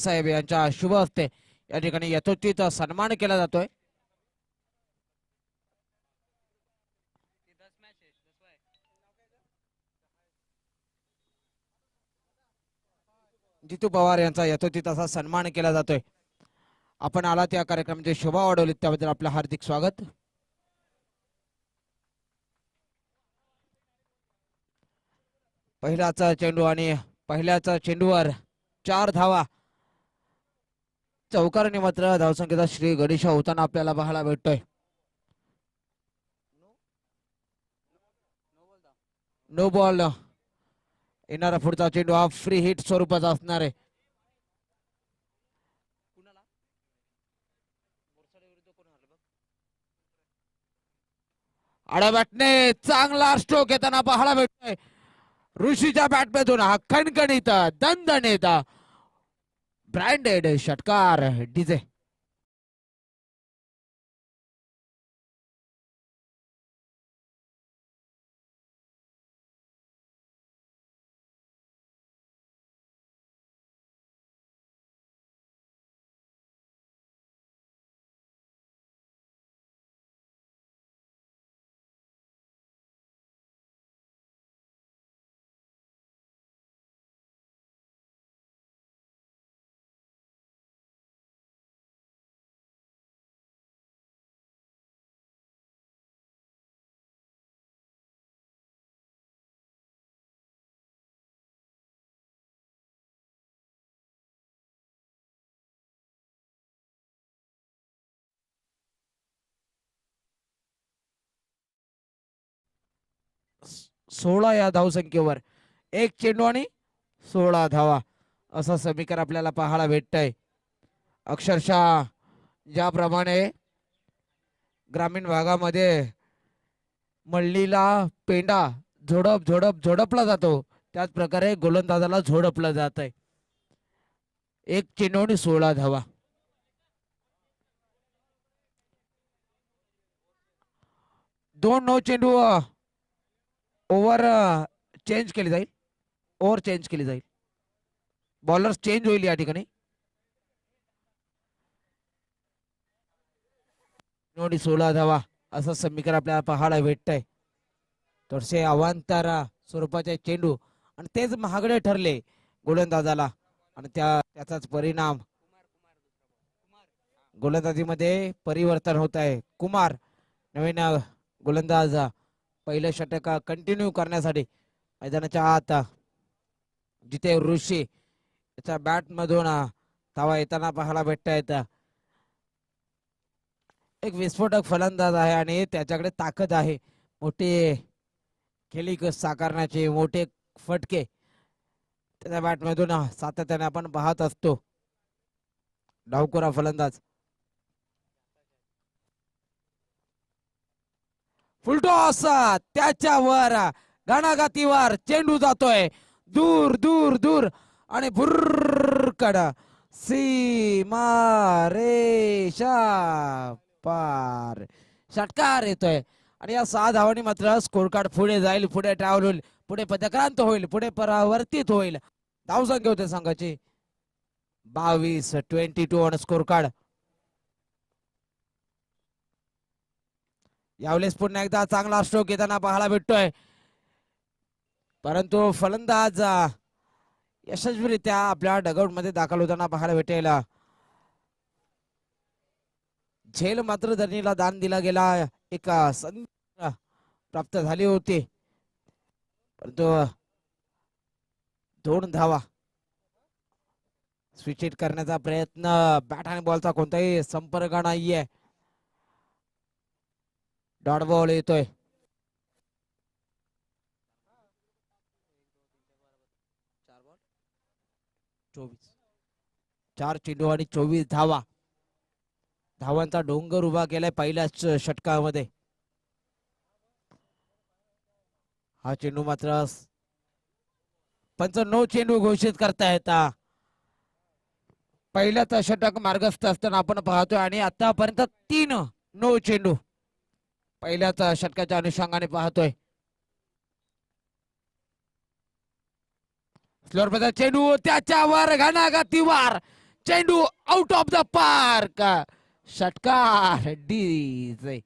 साहेब यांच्या शुभ हस्ते या ठिकाणी यथोचित सन्मान केला जातोय. जितू पवार यांचा यथोचित असा सन्मान केला जातोय. आपण आलात या कार्यक्रमाची शोभा वाढवली त्याबद्दल आपलं हार्दिक स्वागत. पहिल्याच चेंडू आणि पहिल्याच चेंडूवर 4 धावा. चौकारने मात्र धावसंख्येचा श्री गणेश होताना आपल्याला पाहायला भेटतोय. No ball. येणारा पुढचा चेंडू हा फ्री हिट स्वरूपाचा असणार आहे. आडा बॅटने चांगला स्ट्रोक येताना पाहायला भेटतोय. ऋषीच्या बॅटमधून हा खणखणीत दणदणीत ब्रँडेड षटकार डीजे. सोळा या धावसंख्येवर एक चेंडू आणि 16 धावा असं समीकरण आपल्याला पाहायला भेटतंय. अक्षरशः ज्याप्रमाणे ग्रामीण भागामध्ये मल्लीला पेंडा झोडपला जातो त्याच प्रकारे गोलंदाजाला झोडपलं जात आहे. एक चेंडू आणि 16 धावा. दोन 9 चेंडू ओव्हर चेंज केली जाईल. ओव्हर चेंज केली जाईल. बॉलर चेंज होईल या ठिकाणी. 16 धावा असं समीकरण आपल्याला पाहायला भेटतंय. थोडेसे अवांतर स्वरूपाचे चेंडू आणि तेच महागडे ठरले गोलंदाजाला आणि त्याचाच परिणाम गोलंदाजीमध्ये परिवर्तन होत आहे. कुमार नवीन गोलंदाज पहिलं षटक कंटिन्यू करण्यासाठी मैदानाच्या आत जिथे ऋषी त्याच्या बॅट मधून धावा येताना पाहायला भेटतायत. एक विस्फोटक फलंदाज आहे आणि त्याच्याकडे ताकद आहे. मोठे खेळी साकारण्याचे मोठे फटके त्याच्या बॅट मधून सातत्याने आपण पाहत असतो. डावखोरा फलंदाज. फुलटॉस त्याच्यावर घणाघातीवर चेंडू जातोय दूर दूर दूर आणि भुर्रकड सीमा रेषा पार षटकार येतोय आणि या 6 धावांनी मात्र स्कोर कार्ड पुढे जाईल, पुढे ट्रॅव्हल होईल, पुढे पदक्रांत होईल, पुढे परावर्तित होईल. धावसंख्या होते संघाची 22-22 आणि स्कोर कार्ड. यावेळेस पुन्हा एकदा चांगला स्ट्रोक येताना पाहायला भेटतोय परंतु फलंदाज यशस्वीरित्या आपल्या डगआउट मध्ये दाखल होताना पाहायला भेटेल. झेल मात्र धरणीला दान दिला गेला. एक संधी प्राप्त झाली होती परंतु 2 धावा स्विच हिट करण्याचा प्रयत्न. बॅट आणि बॉलचा कोणताही संपर्क नाहीये. डॉट बॉल येतोय. चार चेंडू आणि 24 धावा. धावांचा डोंगर उभा केलाय पहिल्याच षटकामध्ये. हा चेंडू मात्र 95 चेंडू घोषित करतायत. पहिल्याच षटक मार्गस्थ असताना आपण पाहतोय आणि आतापर्यंत 3 9 चेंडू पहिल्याच षटकाच्या अनुषंगाने पाहतोय. स्लोअर चेंडू त्याच्यावर घणाघातीवर चेंडू आउट ऑफ द पार्क. षटकार डी.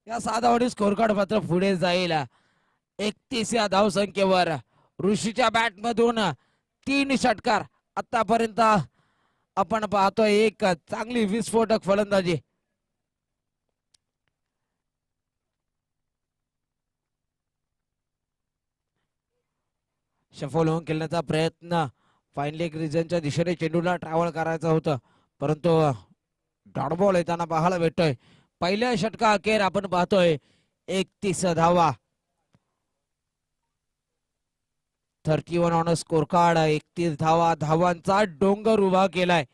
या साधावडी स्कोर कार्ड मात्र पुढे जाईल. 31 या धावसंख्येवर ऋषीच्या बॅट मधून 3 षटकार. आतापर्यंत आपण पाहतोय एक चांगली विस्फोटक फलंदाजी. शफल होऊन खेळण्याचा प्रयत्न. फाईन रिजनच्या दिशेने चेंडूला ट्रॅव्हल करायचं होतं, परंतु डॉट बॉल येताना पाहायला भेटतोय. पहिल्या षटका अखेर आपण पाहतोय 31 धावा. 31 ऑन स्कोर कार्ड. 31 धावा. धावांचा डोंगर उभा केलाय.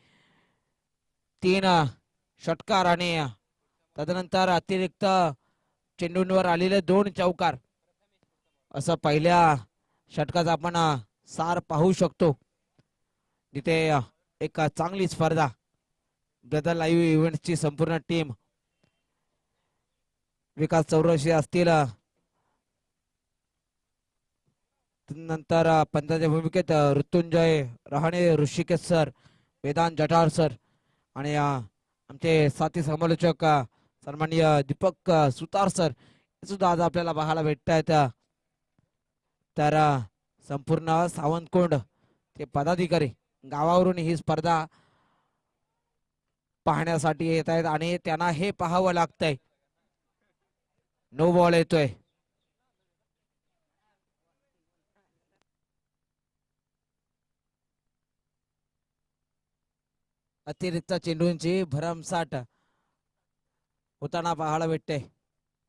3 षटकार आणि तदनंतर अतिरिक्त चेंडूंवर आलेले 2 चौकार. असं पहिल्या षटकाचा आपण सार पाहू शकतो, जिथे एक चांगली स्पर्धा. ब्रदर लाईव्ह इव्हेंटची संपूर्ण टीम, विकास चौरशी असतील, नंतर पंताच्या भूमिकेत ऋतुंजय रहाणे, ऋषिकेश सर, वेदांत जठार सर आणि आमचे साथी समालोचक सन्माननीय दीपक सुतार सर सुद्धा आज आपल्याला पाहायला भेटत आहेत. तर संपूर्ण सावंतकोंड ते पदाधिकारी गावावरून ही स्पर्धा पाहण्यासाठी येत आहेत आणि त्यांना हे पाहावं लागतंय. नो बॉल येतोय. अतिरिक्त चेंडूंची भरमसाठ होताना पाहायला भेटते.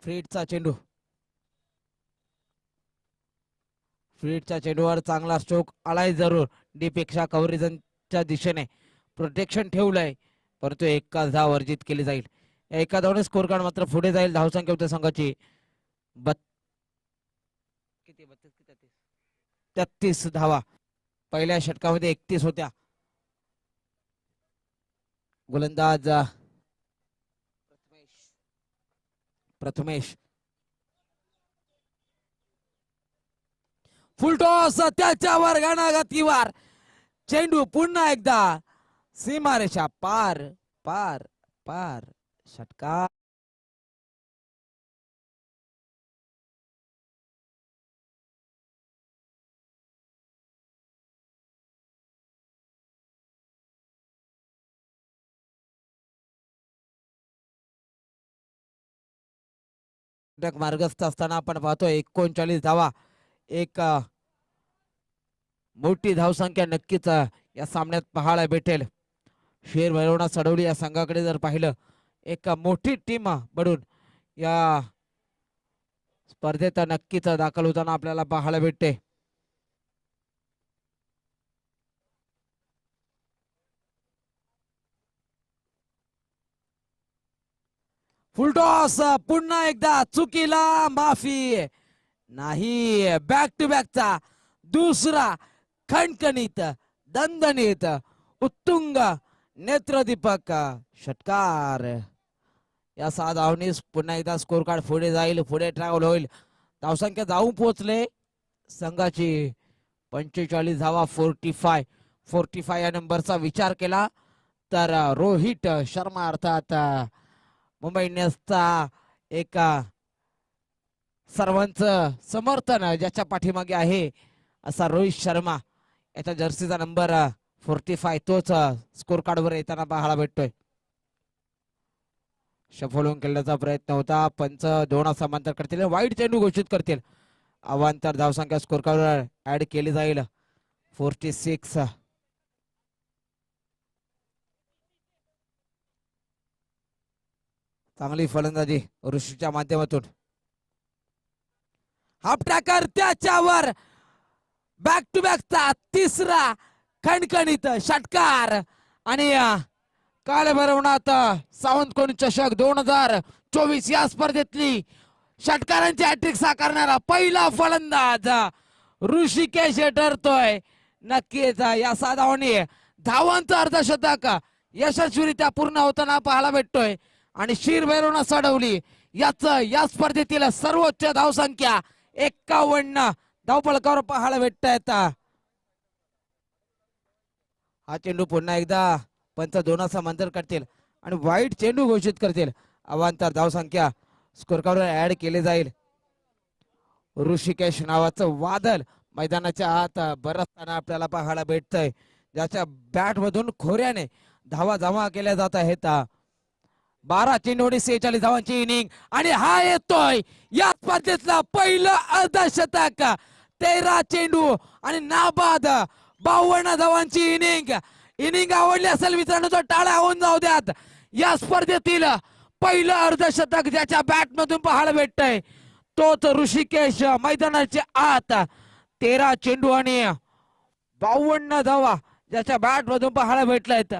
फ्रीडचा चेंडू. फ्रीडच्या चेंडूवर चांगला स्ट्रोक आलाय जरूर. डी पेक्षा कव्हरेजच्या दिशेने प्रोटेक्शन ठेवलंय, परंतु एकाच धाव वर्जित केली जाईल. एका धावने स्कोर कार्ड मात्र पुढे जाईल. धावसंख्या होत्या संघाची 33 धावा. पहिल्या षटकामध्ये 31 होत्या. गोलंदाज प्रथमेश. फुलटॉस त्याच्यावर गणागतीवर चेंडू पुन्हा एकदा सीमारेषा पार पार पार. षटकार. मार्गस्थ असताना आपण पाहतोय 39 धावा. एक मोठी धावसंख्या नक्कीच या सामन्यात पाहायला भेटेल. शेर भैरवणा सडवली या संघाकडे जर पाहिलं, एक मोठी टीम बनून या स्पर्धेत नक्कीच दाखल होताना आपल्याला पाहायला भेटते. फुलटॉस पुन्हा एकदा चुकीला माफी नाही. बॅक टू बॅकचा दुसरा खणखणीत दणदणीत उत्तुंग नेत्रदीपक षटकार. या 6 धावनी पुन्हा एकदा स्कोर कार्ड पुढे जाईल, पुढे ट्रॅव्हल होईल. धावसंख्या जाऊन पोहोचले संघाची 45 धावा. 45 या नंबरचा विचार केला तर रोहित शर्मा अर्थात मुंबई इंडियन्सचा एक सर्वांचं समर्थन ज्याच्या पाठीमागे आहे असा रोहित शर्मा, याचा जर्सीचा नंबर 45 तोच स्कोर कार्ड वर येताना पाहायला भेटतोय. शफल होऊन खेळण्याचा प्रयत्न होता. पंच 2 समांतर करतील, वाईट चेंडू घोषित करतील. अवांतर धावसंख्या स्कोर कार्ड वर ऍड केली जाईल. 46. चांगली फलंदाजी ऋषीच्या माध्यमातून. हाफ ट्रॅकर त्याच्यावर बॅक टू बॅकचा तिसरा खणखणीत षटकार. आणि काल भरवणात सावंतकोंड चषक 2024 या स्पर्धेतली षटकारांची हॅट्रिक साकारणारा पहिला फलंदाज ऋषिकेश ठरतोय. नक्कीच या 6 धावांनी धावांचं अर्धशतक यशस्वीरित्या पूर्ण होताना पाहायला भेटतोय. आणि शीर भैरवणा सडवली या स्पर्धेतील सर्वोच्च धावसंख्या 51 धावफलकावर पाहायला भेटत आहेत. हा चेंडू पुन्हा एकदा पंच दोनाचा मंतर करतील आणि वाईट चेंडू घोषित करतील. अवांतर धावसंख्या स्कोर कार्डवर ऍड केले जाईल. ऋषिकेश नावाचं वादळ मैदानाच्या आत बरसताना आपल्याला पाहायला भेटतंय, ज्याच्या बॅट मधून खोऱ्याने धावा जमा केल्या जात आहेत. 12 चेंडू आणि 46 धावांची इनिंग आणि हा येतोय या स्पर्धेतला पहिलं अर्धशतक. 13 चेंडू आणि नाबाद 52 धावांची इनिंग आवडली असेल मित्रांनो तर टाळ्या होऊन जाऊ द्यात. या स्पर्धेतील पहिलं अर्धशतक ज्याच्या बॅट मधून पाहायला भेटतंय तोच ऋषिकेश मैदानाच्या आत. 13 चेंडू आणि 52 धावा ज्याच्या बॅट मधून पाहायला भेटल्यात.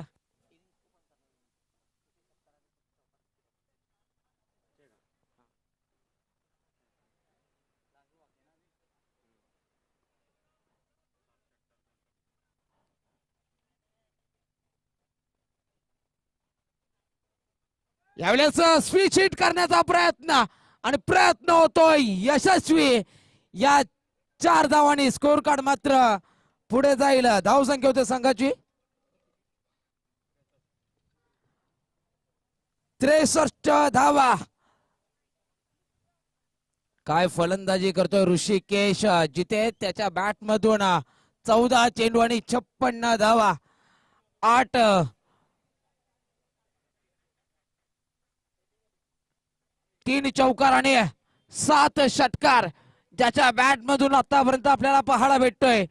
यावेळेस स्विच हिट करण्याचा प्रयत्न होतोय यशस्वी. या 4 धावांनी स्कोर कार्ड मात्र पुढे जाईल. धावसंख्या होते संघाची 63 धावा. काय फलंदाजी करतोय ऋषिकेश, जिथे त्याच्या बॅट मधून 14 चेंडू आणि 56 धावा. 3 चौकार आणि 7 षटकार ज्याच्या बॅट मधून आतापर्यंत आपल्याला पाहायला भेटतोय.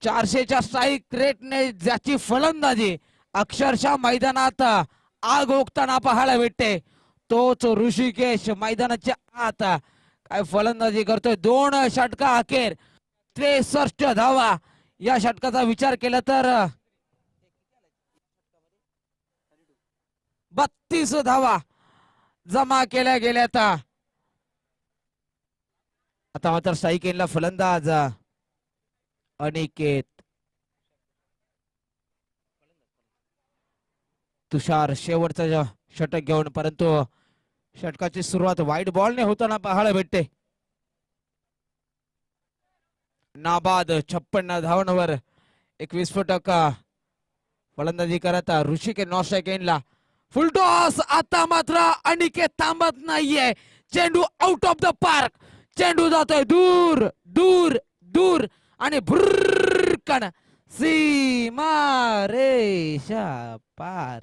400च्या स्ट्राईक रेटने ज्याची फलंदाजी अक्षरशः मैदानात आग ओकताना पाहायला भेटते तोच ऋषिकेश मैदानाच्या आत काय फलंदाजी करतोय. 2 षटका अखेर 63 धावा. या षटकाचा विचार केला तर 32 धावा जमा केल्या गेल्यात. आता मात्र स्ट्राईक एंडला फलंदाज अनिकेत. तुषार शेवटचा षटक घेऊन, परंतु षटकाची सुरुवात वाईट बॉलने होताना पाहायला भेटते. नाबाद 56 धावांवर 21 फटक फलंदाजी करत ऋषिकेश नॉन स्ट्राईक एंडला. फुल टॉस. आता मात्र अनिकेत थांबत नाहीये. चेंडू आउट ऑफ द पार्क. चेंडू जातोय दूर दूर दूर आणि भुर्रकन सीमा रेषा पार.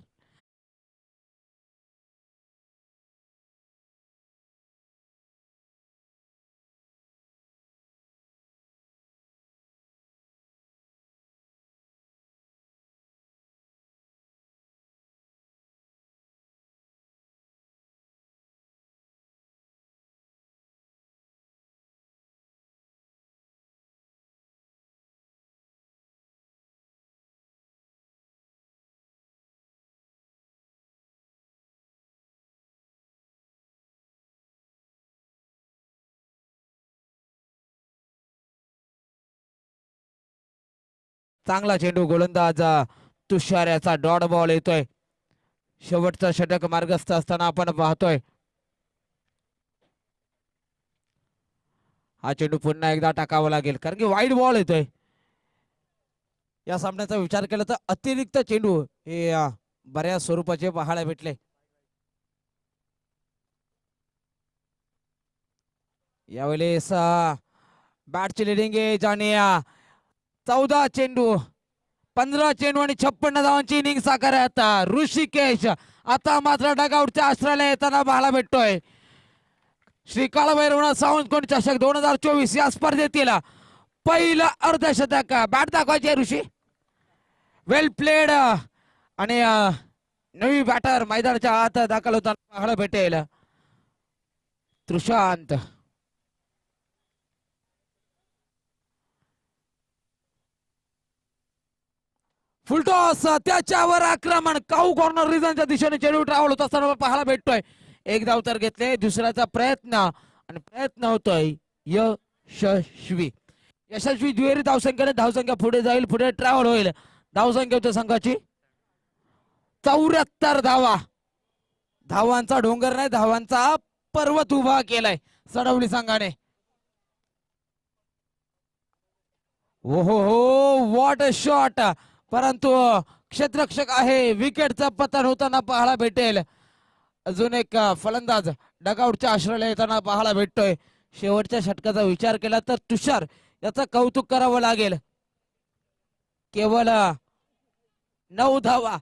चांगला चेंडू गोलंदाज तुषार याचा डॉट बॉल येतोय. शेवटचा षटक मार्गस्थ असताना आपण पाहतोय. हा चेंडू पुन्हा एकदा टाकावा लागेल कारण की वाईट बॉल येतोय. या सामन्याचा विचार केला तर अतिरिक्त चेंडू हे बऱ्याच स्वरूपाचे पाहायला भेटले. यावेळेस बॅटची लिडिंग एज आणि 14 चेंडू 15 चेंडू आणि 56 धावांची इनिंग साकारत ऋषिकेश. आता मात्र डगआउटच्या आश्रयाला येताना पाहायला भेटतोय. श्री काळभैरवनाथ सावंत कोण चषक 2024 या स्पर्धेतील पहिलं अर्धशतक. बॅट दाखवायची ऋषी. वेल प्लेड. आणि नवी बॅटर मैदानाच्या आत दाखल होताना पाहायला भेटेल. त्रिशांत. फुलटॉस. त्याच्यावर आक्रमण. काऊ कॉर्नर रिझनच्या दिशेने चेंडू ट्रॅव्हल होत असताना पाहायला भेटतोय. एक धाव तर घेतले. दुसऱ्याचा प्रयत्न होतोय यशस्वी. दुहेरी धावसंख्येने धावसंख्या पुढे जाईल, पुढे ट्रॅव्हल होईल. धावसंख्या होते संघाची 74 धावा. धावांचा डोंगर नाही, धावांचा पर्वत उभा केलाय सडवली संघाने. हो हो हो, व्हॉट अ शॉट. परंतु क्षेत्ररक्षक आहे, विकेटचं पतन होताना पाहायला भेटेल. अजून एक फलंदाज डगआउटच्या आश्रयाला येताना पाहायला भेटतोय. शेवटच्या षटकाचा विचार केला तर तुषार याचं कौतुक करावं लागेल. केवळ 9 धावा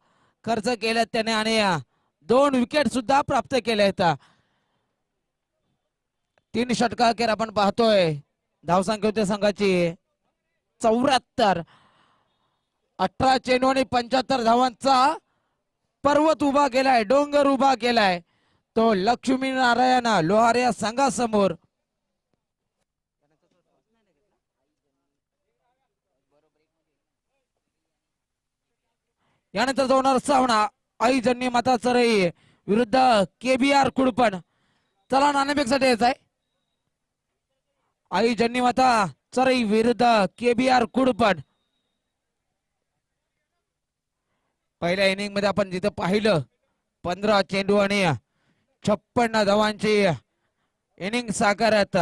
खर्च केल्यात त्याने आणि 2 विकेट सुद्धा प्राप्त केले आहेत. 3 षटका अखेर आपण पाहतोय. धावसंख्या होते संघाची 74. 18 चेंडू आणि 75 धावांचा पर्वत उभा केलाय, डोंगर उभा केलाय तो लक्ष्मीनारायण लोहार या संघासमोर. यानंतर होणार सामना आई जन्नी माता चरई विरुद्ध KBR कुडपण. चला नाणेफेकसाठी यायचं आहे. आई जन्नी माता चरई विरुद्ध KBR कुडपण. पहिल्या इनिंग मध्ये आपण जिथं पाहिलं 15 चेंडू आणि 56 धावांची इनिंग साकारत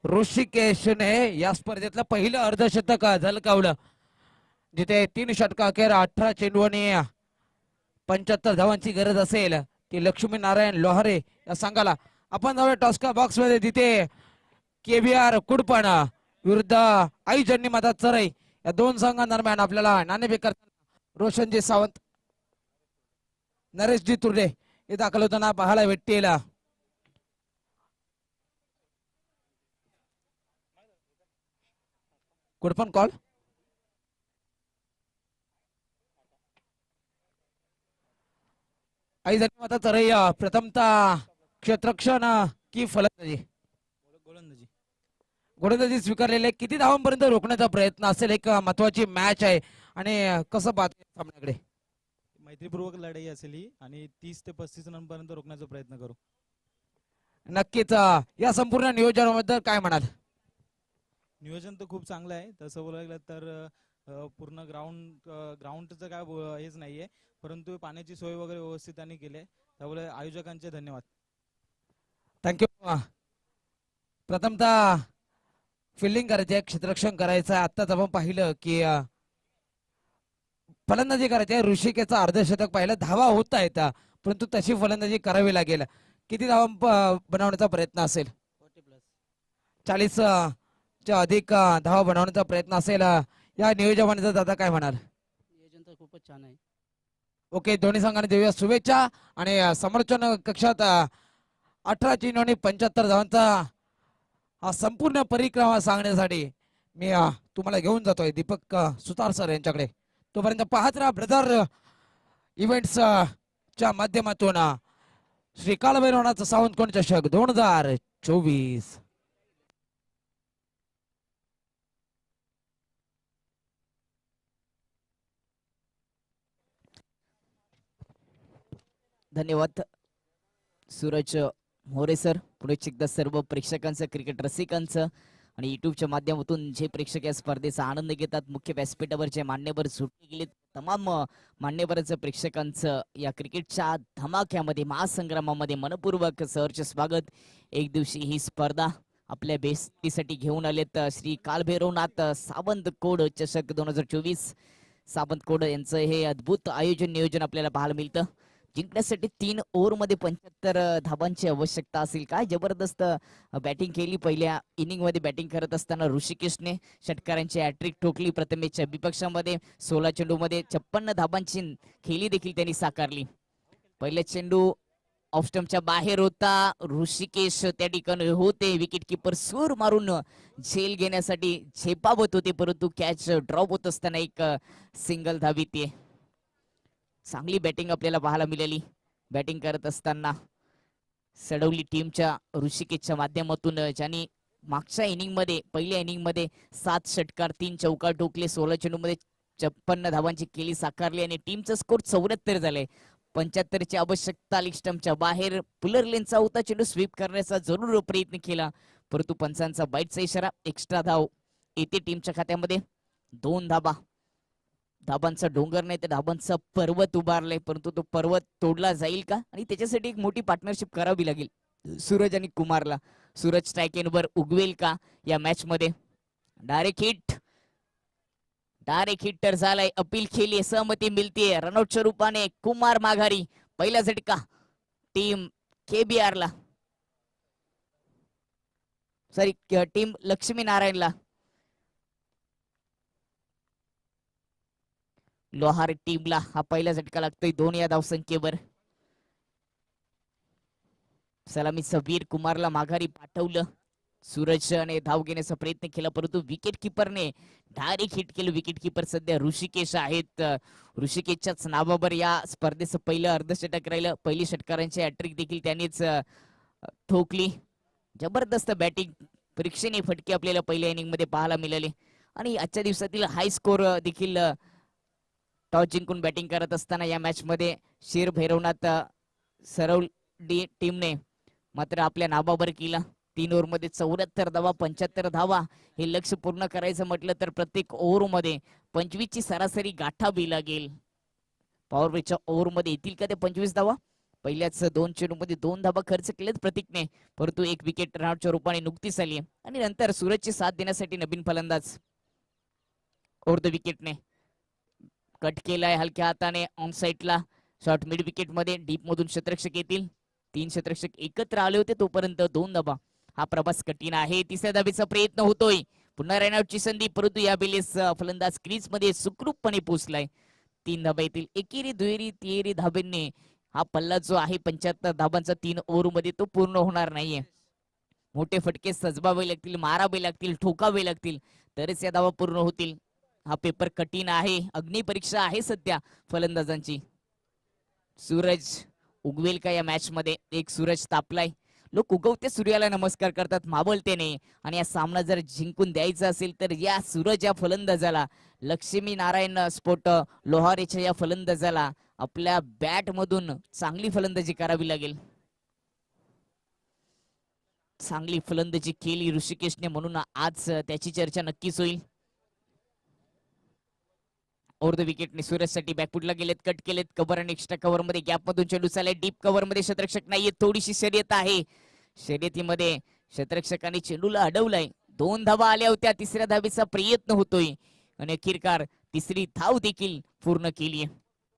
ऋषिकेशने या स्पर्धेतलं पहिलं अर्धशतक झलकावलं. जिथे 3 षटका अखेर 18 चेंडू आणि 75 धावांची गरज असेल ती लक्ष्मीनारायण लोहारे या संघाला. आपण जाऊया टॉस्का बॉक्स मध्ये, तिथे KBR कुडपण विरुद्ध आई जन्नी माता चरई या 2 संघांदरम्यान आपल्याला नाणेफेक करताना रोशनजी सावंत, नरेशजी तुर्डे हे दाखल होताना पाहायला भेटतील. कुडपण कॉल. आई जन्नी माता चरई प्रथमतः क्षेत्ररक्षण की फलंदाजी? गोलंदाजी. गोलंदाजी स्वीकारलेले. किती धावांपर्यंत रोखण्याचा प्रयत्न असेल? एक महत्वाची मॅच आहे आणि कसं पाहते सामन्याकडे? मैत्रीपूर्वक लढाई असेल ही आणि 30 ते 35 रन पर्यंत रोखण्याचा प्रयत्न करू. नक्कीच. या संपूर्ण नियोजनाबद्दल काय म्हणाल? नियोजन तर खूप चांगलं आहे. तसं बोलायला तर पूर्ण ग्राउंडचं काय हेच नाहीये, परंतु पाण्याची सोय वगैरे व्यवस्थित त्यांनी केली आहे, त्यामुळे आयोजकांचे धन्यवाद. थँक्यू. प्रथमतः फिल्डिंग करायची, क्षेत्ररक्षण करायचं. आताच आपण पाहिलं की फलंदाजी करायची आहे. ऋषिकेचा अर्धशतक पाहिलं, धावा होत आहेत, परंतु तशी फलंदाजी करावी लागेल. किती धावा बनवण्याचा प्रयत्न असेल? 40 च्या अधिक धावा बनवण्याचा प्रयत्न असेल. या नियोजनाचा दादा काय म्हणाल? नियोजन तर खूपच छान आहे. ओके, दोन्ही संघाने देऊया शुभेच्छा. आणि समर्थन कक्षात 18 चेंडू आणि 75 धावांचा हा संपूर्ण परिक्रमा सांगण्यासाठी मी तुम्हाला घेऊन जातोय दीपक सुतार सर यांच्याकडे. तोपर्यंत पाहत राहा ब्रदर इव्हेंट्स च्या माध्यमातून श्री कालभैरवनाथ सावंत कोण चषक 2024. धन्यवाद सूरज मोरे सर. पुढे एकदा सर्व प्रेक्षकांचं, क्रिकेट रसिकांचं आणि युट्यूबच्या माध्यमातून जे प्रेक्षक या स्पर्धेचा आनंद घेतात, मुख्य व्यासपीठावर जे मान्यवर सुटले गेले तमाम मान्यवरांचं, प्रेक्षकांचं या क्रिकेटच्या धमाक्यामध्ये, महासंग्रामामध्ये मनपूर्वक सहर्ष स्वागत. एक दिवशी ही स्पर्धा आपल्या बेस्तीसाठी घेऊन आलेत श्री कालभैरवनाथ सावंत कोड चषक 2024. सावंत कोड यांचं हे अद्भुत आयोजन, नियोजन आपल्याला पाहायला मिळतं. जिंकण्यासाठी 3 ओव्हरमध्ये 75 धावांची आवश्यकता असेल. काय जबरदस्त बॅटिंग केली. पहिल्या इनिंग मध्ये बॅटिंग करत असताना ऋषिकेशने षटकारांची हॅट्रिक ठोकली. प्रथमेच्या विपक्षामध्ये 16 चेंडूमध्ये 56 धावांची खेळी देखील त्यांनी साकारली. पहिला चेंडू ऑफ स्टंपच्या बाहेर होता. ऋषिकेश त्या ठिकाणी होते. विकेट किपर सूर मारून झेल घेण्यासाठी झेपावत होते, परंतु कॅच ड्रॉप होत असताना एक सिंगल धावी ते. चांगली बॅटिंग आपल्याला पाहायला मिळाली. बॅटिंग करत असताना सडवली टीमच्या ऋषिकेशच्या माध्यमातून, ज्यांनी मागच्या इनिंग मध्ये, पहिल्या इनिंग मध्ये 7 षटकार 3 चौकार ठोकले. 16 चेंडू मध्ये 56 धावांची केली साकारली आणि टीमचा स्कोर 74 झाले. 75 ची आवश्यकता. लिग स्टंपच्या बाहेर पुलर लेनचा होता चेंडू, स्वीप करण्याचा जरूर प्रयत्न केला, परंतु पंचांचा बाईटचा इशारा. एक्स्ट्रा धाव येते टीमच्या खात्यामध्ये. 2 धाबा धाबांचा डोंगर नाही तर धाबांचा पर्वत उभारलाय, परंतु तो पर्वत तोडला जाईल का? आणि त्याच्यासाठी एक मोठी पार्टनरशिप करावी लागेल सूरज आणि कुमारला. सूरज स्ट्राईक एंडवर उगवेल का या मॅच मध्ये? डायरेक्ट हिट, डायरेक्ट हिट तर झालाय. अपील केली, सहमती मिळतीये. रनआउटच्या रूपाने कुमार माघारी. पहिला झटका टीम KBR ला, सॉरी टीम लक्ष्मी नारायणला. लोहार टीमला हा पहिला झटका लागतोय 2 या धावसंख्येवर. सलामीचा वीर कुमारला माघारी पाठवलं. सूरजने धाव घेण्याचा प्रयत्न केला, परंतु विकेट किपरने डायरेक्ट हिट केलं. विकेट किपर सध्या ऋषिकेश आहेत. ऋषिकेशच्याच नावावर या स्पर्धेचं पहिलं अर्धशतक राहिलं. पहिली षटकारांची हॅट्रिक देखील त्यांनीच ठोकली. जबरदस्त बॅटिंग, प्रेक्षणीय फटके आपल्याला पहिल्या इनिंग मध्ये पाहायला मिळाले. आणि आजच्या दिवसातील हाय स्कोर देखील टॉस जिंकून बॅटिंग करत असताना या मॅच मध्ये शिर भैरवनाथ सरवली टीमने मात्र आपल्या नावावर केला. 3 ओव्हरमध्ये 74 धावा, 75 धावा हे लक्ष पूर्ण करायचं म्हटलं तर प्रत्येक ओव्हरमध्ये 25 ची सरासरी गाठावी लागेल. पॉवर प्लेच्या ओव्हरमध्ये येतील का ते 25 धावा? पहिल्याच 2 चेंडूमध्ये 2 धावा खर्च केलेत प्रतीकने, परंतु एक विकेट रनआउटच्या रूपाने नुकतीच आली. आणि नंतर सूरजची साथ देण्यासाठी नवीन फलंदाज ओव्हर द विकेटने कट केलाय हलक्या हाताने ऑन साईडला. शॉर्ट मिड विकेट मध्ये डीप मधून शतरक्षक येतील. 3 शतरक्षक एकत्र आले होते तोपर्यंत 2 धावा. हा प्रवास कठीण आहे. तिसऱ्या धाबेचा प्रयत्न होतोय. पुन्हा रनआउटची संधी, परंतु या बेलेस फलंदाज क्रीज मध्ये सुखरूपपणे पोहोचलाय. 3 धाबा येतील. एकेरी दुहेरी तिहेरी धाब्यांनी हा पल्ला जो आहे 75 धाबांचा 3 ओव्हर मध्ये तो पूर्ण होणार नाहीये. मोठे फटके सजवावे लागतील, मारावे लागतील, ठोकावे लागतील, तरच या धावा पूर्ण होतील. हा पेपर कठीण आहे. अग्निपरीक्षा आहे सध्या फलंदाजांची. सूरज उगवेल का या मॅच मध्ये? एक सूरज तापलाय. लोक उगवते सूर्याला नमस्कार करतात, मावळते नाही. आणि हा सामना जर जिंकून द्यायचा असेल तर या सूरज या फलंदाजाला, लक्ष्मी नारायण स्पोर्ट लोहारेच्या या फलंदाजाला आपल्या बॅट मधून चांगली फलंदाजी करावी लागेल. चांगली फलंदाजी केली ऋषिकेशने, म्हणून आज त्याची चर्चा नक्कीच होईल. ओव्हर द विकेटने सूरजसाठी बॅकफुटला गेलेत, कट केलेत. कव्हर आणि एक्स्ट्रा कव्हर मध्ये गॅप मधून चेंडू चाललाय. डीप कव्हर मध्ये शतरक्षक नाहीये. थोडीशी शर्यत आहे. शर्यतीमध्ये शतरक्षकांनी चेंडूला अडवलाय. 2 धावा आल्या होत्या. तिसऱ्या धावेचा प्रयत्न होतोय आणि अखेरकार तिसरी धाव देखील पूर्ण केली.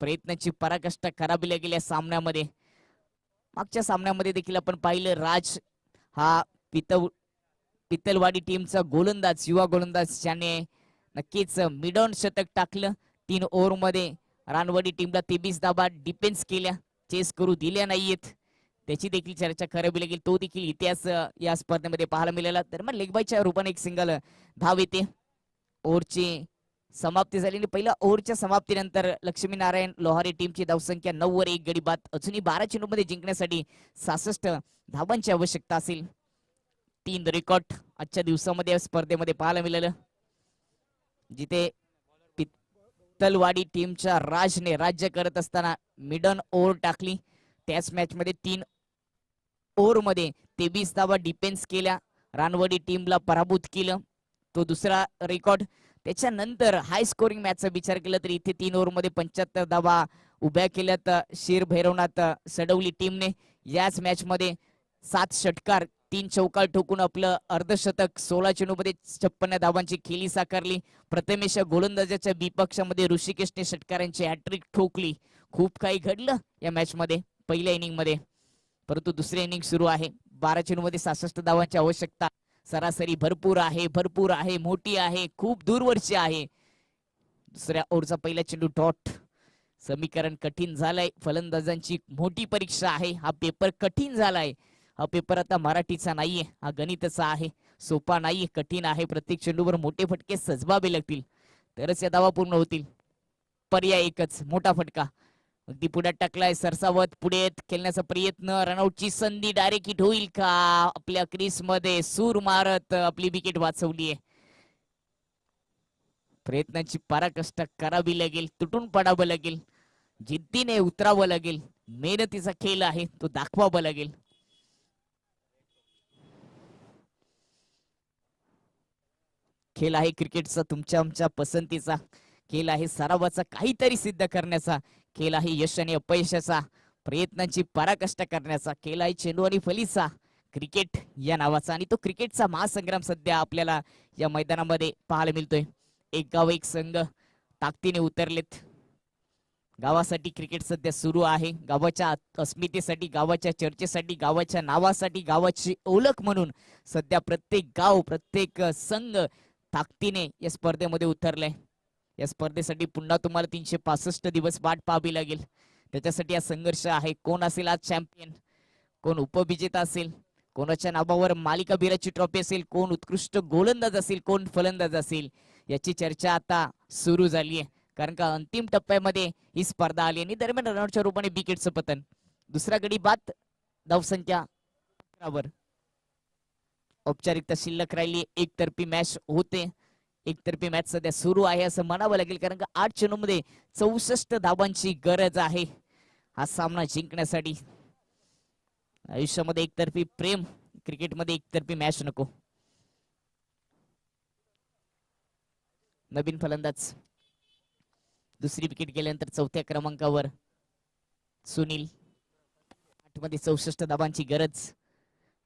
प्रयत्नाची पराकाष्ठा करावी लागेल या सामन्यामध्ये. मागच्या सामन्यामध्ये देखील आपण पाहिलं, राज हा पितलवाडी टीमचा गोलंदाज, युवा गोलंदाज, ज्याने नक्कीच मिड ऑन शतक टाकलं. 3 ओव्हर मध्ये रानवाडी टीमला 23 धावा डिफेन्स केल्या, चेस करू दिल्या नाहीयेत. त्याची देखील चर्चा करावी लागेल. तो देखील इतिहास या स्पर्धेमध्ये पाहायला मिळाला. तर मग लेगबायच्या रूपाने एक सिंगल धाव येते. ओव्हरची समाप्ती झाली आणि पहिल्या ओव्हरच्या समाप्तीनंतर लक्ष्मीनारायण लोहारे टीमची धावसंख्या 9 वर 1 गडी बाद. अजूनही 12 चेंडूमध्ये जिंकण्यासाठी 66 धावांची आवश्यकता असेल. 3 रेकॉर्ड आजच्या दिवसामध्ये स्पर्धेमध्ये पाहायला मिळालं, जिथे पित्तलवाडी टीमच्या राजने राज्य करत असताना मिडन ओव्हर टाकली. त्याच मॅच मध्ये 3 ओव्हर मध्ये 23 धावा डिफेन्स केल्या, रानवाडी टीमला पराभूत केलं. तो दुसरा रेकॉर्ड. त्याच्यानंतर हाय स्कोरिंग मॅचचा विचार केला तर इथे 3 ओव्हर मध्ये 75 धावा उभ्या केल्यात शिर भैरवनाथ सडवली टीमने. याच मॅच मध्ये 7 षटकार 3 चौकार ठोकून आपलं अर्धशतक 16 चेंडूमध्ये 56 धावांची खेळी साकारली. प्रथमेश गोलंदाजाच्या विपक्षामध्ये ऋषिकेशने षटकारांची हॅट्रिक ठोकली. खूप काही घडलं या मॅच मध्ये पहिल्या इनिंग मध्ये, परंतु दुसरी इनिंग सुरू आहे. 12 चेंडूमध्ये 66 धावांची आवश्यकता. सरासरी भरपूर आहे, मोठी आहे, खूप दूरवरची आहे. दुसऱ्या ओव्हरचा पहिला चेंडू डॉट. समीकरण कठीण झालंय. फलंदाजांची मोठी परीक्षा आहे. हा पेपर कठीण झालाय. हा पेपर आता मराठीचा नाहीये, हा गणिताचा आहे. सोपा नाहीये, कठीण आहे. प्रत्येक चेंडूवर मोठे फटके सजवावे लागतील, तरच या धावा पूर्ण होतील. पर्याय एकच, मोठा फटका. अगदी पुढे टाकलाय, सरसावत पुढे खेळण्याचा प्रयत्न. रनआउटची संधी, डायरेक्ट हिट होईल का? आपल्या क्रीज मध्ये सूर मारत आपली विकेट वाचवली आहे. प्रयत्नाची पराकाष्ठा करावी लागेल, तुटून पडावं लागेल, जिद्दीने उतरावं लागेल. मेहनतीचा खेळ आहे, तो दाखवावा लागेल. खेळ आहे क्रिकेटचा, तुमच्या आमच्या पसंतीचा. खेळ आहे सरावाचा, काहीतरी सिद्ध करण्याचा खेळ आहे, यश आणि अपयशाचा, प्रयत्नांची पराकाष्ठा करण्याचा खेळ आहे, चेंडू आणि फलीचा क्रिकेट या नावाचा. आणि तो क्रिकेटचा महासंग्राम सध्या आपल्याला या मैदानामध्ये पाहायला मिळतोय. एक गाव एक संघ ताकदीने उतरलेत. गावासाठी क्रिकेट सध्या सुरू आहे. गावाच्या अस्मितेसाठी, गावाच्या चर्चेसाठी, गावाच्या नावासाठी, गावाची ओळख म्हणून सध्या प्रत्येक गाव, प्रत्येक संघ ताकदीने या स्पर्धेमध्ये उतरलाय. या स्पर्धेसाठी पुन्हा तुम्हाला 365 दिवस वाट पाहावी लागेल. त्याच्यासाठी हा संघर्ष आहे. कोण असेल आज चॅम्पियन, कोण उपविजेता असेल, कोणाच्या नावावर मालिकावीराची ट्रॉफी असेल, कोण उत्कृष्ट गोलंदाज असेल, कोण फलंदाज असेल, याची चर्चा आता सुरू झाली आहे. कारण का अंतिम टप्प्यामध्ये ही स्पर्धा आली आणि दरम्यान रनआउटच्या रूपाने विकेटचं पतन. दुसरा गडी बाद, धावसंख्या 11 औपचारिकता शिल्लक राहिली. एकतर्फी मॅच होते. एकतर्फी मॅच सध्या सुरू आहे असं म्हणावं लागेल, कारण का 8 चेंडूमध्ये 64 धावांची गरज आहे हा सामना जिंकण्यासाठी. आयुष्यामध्ये एकतर्फी प्रेम, क्रिकेटमध्ये एकतर्फी मॅच नको. नवीन फलंदाज, दुसरी विकेट गेल्यानंतर 4थ्या क्रमांकावर सुनील. 8 मध्ये 64 धावांची गरज.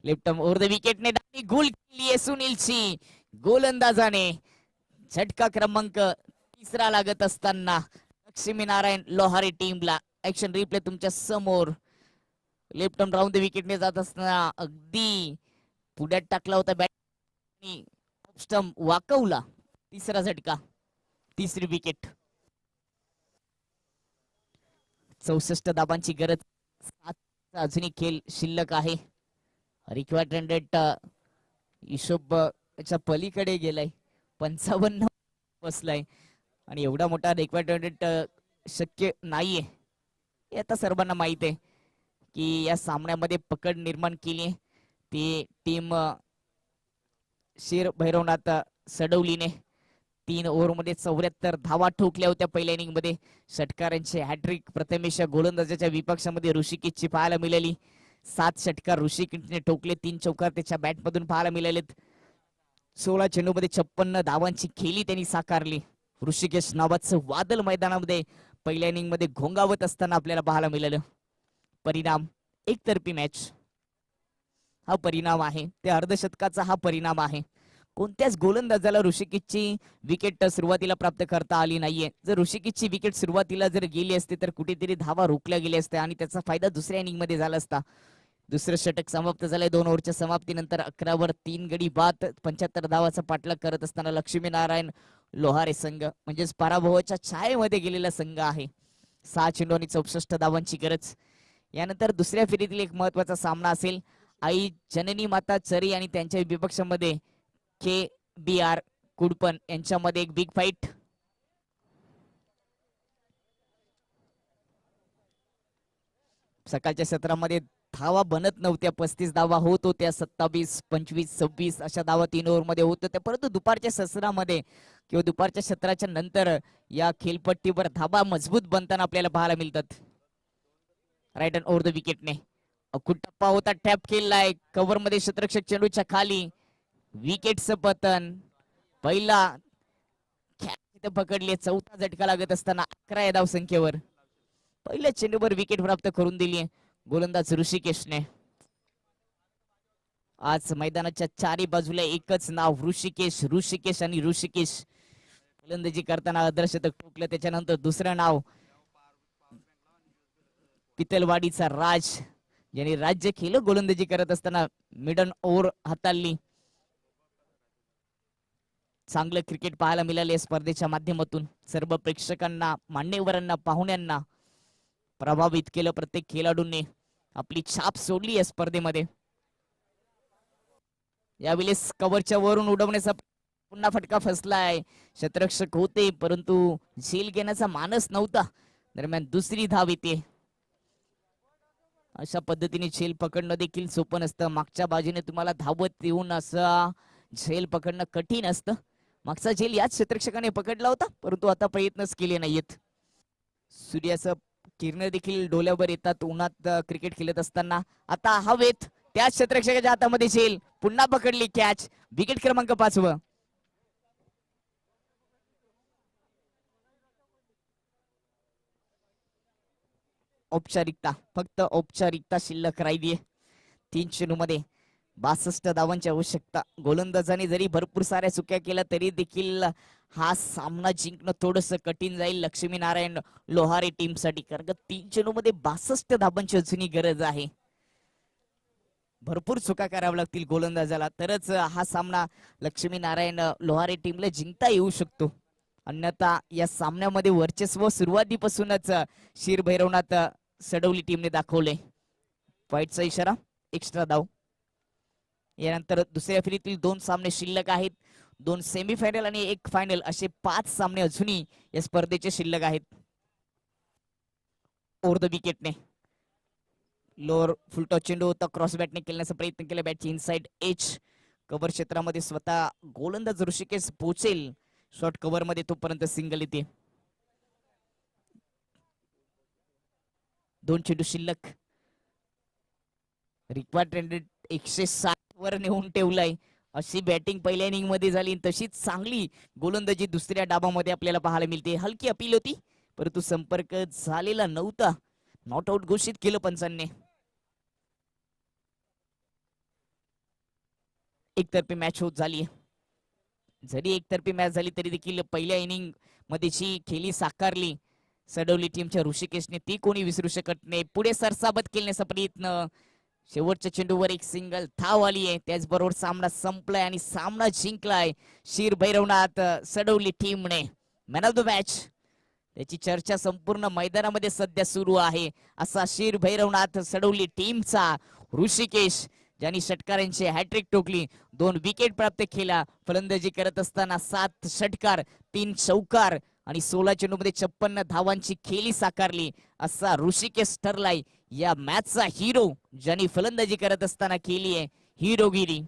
लेफ्ट आर्म ओव्हर द विकेटने गोल केली आहे सुनीलची. गोलंदाजाने झटका क्रमांक 3 लागत असताना लक्ष्मीनारायण लोहारे टीमला. ऍक्शन रिप्ले तुमच्या समोर. लेफ्ट आर्म राऊंड द विकेटने जात असताना अगदी पुढ्यात टाकला होता बॅट, स्टंप वाकवला. 3रा झटका, 3री विकेट. 64 धाबांची गरज. 7 अजूनही खेळ शिल्लक आहे. रिक्वायर्ड रन रेट हिशोबच्या पलीकडे गेलाय. 55 बसलाय आणि एवढा मोठा रिक्वायर्ड रन रेट शक्य नाहीये. हे आता सर्वांना माहित आहे की या सामन्यामध्ये पकड निर्माण केली ती टीम शिर भैरवनाथ सडवलीने. 3 ओव्हरमध्ये 74 धावा ठोकल्या होत्या पहिल्या इनिंग मध्ये. षटकारांचे हॅट्रिक प्रथमेश गोलंदाजाच्या विपक्षामध्ये ऋषिकेशची पाहायला मिळाली. 7 षटकार ऋषिकेशने ठोकले, 3 चौकार त्याच्या बॅट मधून पाहायला मिळालेत. 16 चेंडूमध्ये 56 धावांची खेळी त्यांनी साकारली. ऋषिकेश नावाचं वादळ मैदानामध्ये पहिल्या इनिंग मध्ये घोंगावत असताना आपल्याला पाहायला मिळालं. परिणाम एकतर्फी मॅच हा परिणाम आहे. त्या अर्धशतकाचा हा परिणाम आहे. कोणत्याच गोलंदाजाला ऋषिकेशची विकेट सुरुवातीला प्राप्त करता आली नाहीये. जर ऋषिकेशची विकेट सुरुवातीला जर गेली असते तर कुठेतरी धावा रोखल्या गेल्या असत्या आणि त्याचा फायदा दुसऱ्या इनिंग मध्ये झाला असता. दुसरं षटक समाप्त झालंय. 2 ओव्हरच्या समाप्तीनंतर 11 वर 3 गडी बाद. 75 धावाचा पाठलाग करत असताना लक्ष्मीनारायण लोहारे संघ म्हणजेच पराभवाच्या छायेमध्ये गेलेला संघ आहे. 6 चेंडू आणि 64 धावांची गरज. यानंतर दुसऱ्या फेरीतील एक महत्वाचा सामना असेल. आई जननी माता चरी आणि त्यांच्या विपक्षामध्ये KBR कुडपण यांच्यामध्ये एक बिग फाईट. सकाळच्या सत्रामध्ये धावा बनत नव्हत्या. 35 धावा होत होत्या. 27, 25, 26 अशा धावा 3 ओव्हर मध्ये होत होत्या. परंतु दुपारच्या सत्रामध्ये किंवा दुपारच्या सत्राच्या नंतर या खेळपट्टीवर धावा मजबूत बनताना आपल्याला पाहायला मिळतात. राईट हँड ओव्हर द विकेटने अकुट टप्पा होता. टॅप केलाय कव्हर मध्ये क्षेत्ररक्षक चेंडूच्या खाली. विकेटचं पतन. पहिला कॅच पकडले. 4था झटका लागत असताना 11 या धावसंख्येवर पहिल्या चेंडूवर विकेट प्राप्त करून दिली गोलंदाज ऋषिकेशने. आज मैदानाच्या चारी बाजूला एकच नाव ऋषिकेश, ऋषिकेश आणि ऋषिकेश. गोलंदाजी करताना अर्धशतक ठोकलं. त्याच्यानंतर दुसरं नाव पितलवाडीचा राज, ज्याने राज्य केलं गोलंदाजी करत असताना. मिडन ओव्हर हाताळली. चांगलं क्रिकेट पाहायला मिळाले या स्पर्धेच्या माध्यमातून. सर्व प्रेक्षकांना, मान्यवरांना, पाहुण्यांना प्रभावित केलं. प्रत्येक खेळाडूंनी आपली छाप सोडली या स्पर्धेमध्ये. यावेळेस कव्हरच्या वरून उडवण्याचा पुन्हा फटका फसलाय. क्षेत्ररक्षक होते परंतु झेल घेण्याचा मानस नव्हता. दरम्यान दुसरी धाव येते. अशा पद्धतीने झेल पकडणं देखील सोपं नसतं. मागच्या बाजूने तुम्हाला धावत येऊन असा झेल पकडणं कठीण असतं. मागचा झेल याच क्षेत्ररक्षकाने पकडला होता परंतु आता प्रयत्नच केले नाहीयेत. सूर्याचं किरण देखील डोळ्यावर येतात उन्हात क्रिकेट खेळत असताना. आता हवेत त्याच क्षेत्ररक्षकाच्या हातामध्ये झेल. पुन्हा पकडली कॅच. विकेट क्रमांक 5. औपचारिकता, फक्त औपचारिकता शिल्लक राहिली आहे. 3 चेंडूमध्ये 62 धावांची आवश्यकता. गोलंदाजाने जरी भरपूर साऱ्या चुक्या केल्या तरी देखील हा सामना जिंकणं थोडस कठीण जाईल लक्ष्मीनारायण लोहारे टीम साठी, कारण का 3 चेंडूमध्ये 62 धावांची अजूनही गरज आहे. भरपूर चुका कराव्या लागतील गोलंदाजाला तरच हा सामना लक्ष्मीनारायण लोहारे टीमला जिंकता येऊ शकतो. अन्यथा या सामन्यामध्ये वर्चस्व सुरुवातीपासूनच शिरभैरवनाथ सडवली टीमने दाखवले. वाईटचा इशारा, एक्स्ट्रा धाव. यानंतर दुसऱ्या फेरीतील 2 सामने शिल्लक आहेत. 2 सेमीफायनल आणि 1 फायनल असे 5 सामने अजूनही या स्पर्धेचे शिल्लक आहेत. ओव्हर द विकेटने लोअर फुलटॉस चेंडू होता, क्रॉस बॅटने खेळण्याचा प्रयत्न केला. बॅटची इनसाइड एज कव्हर क्षेत्रामध्ये स्वतः गोलंदाज ऋषिकेश पोहोचेल शॉर्ट कव्हर मध्ये, तोपर्यंत सिंगल येते. 2 चेंडू शिल्लक. रिक्वायर्ड रन रेट 160 वर नेऊन ठेवलाय. अशी बॅटिंग पहिल्या इनिंग मध्ये झाली, तशीच चांगली गोलंदाजी दुसऱ्या डाबामध्ये आपल्याला पाहायला मिळते. हलकी अपील होती परंतु संपर्क झालेला नव्हता. नॉट आउट घोषित केलं पंचांनी. एकतर्फी मॅच होत झाली. जरी एकतर्फी मॅच झाली तरी देखील पहिल्या इनिंग मध्ये जी खेळी साकारली सडवली टीमच्या ऋषिकेशने ती कोणी विसरू शकत नाही. पुढे सरसाबत खेळण्याचा प्रयत्न, शेवटच्या चेंडूवर एक सिंगल धाव आली आहे. त्याचबरोबर सामना संपलाय आणि सामना जिंकलाय शिरभैरवनाथ सडवली टीमने. मॅन ऑफ द मॅच त्याची चर्चा संपूर्ण मैदानामध्ये सध्या सुरू आहे. असा शिरभैरवनाथ सडवली टीमचा ऋषिकेश ज्यांनी षटकारांची हॅट्रिक ठोकली, 2 विकेट प्राप्त केला. फलंदाजी करत असताना 7 षटकार, 3 चौकार आणि 16 चेंडूमध्ये 56 धावांची खेळी साकारली. असा ऋषिकेश ठरलाय या मॅचचा हिरो, ज्यांनी फलंदाजी करत असताना केली आहे हिरोगिरी.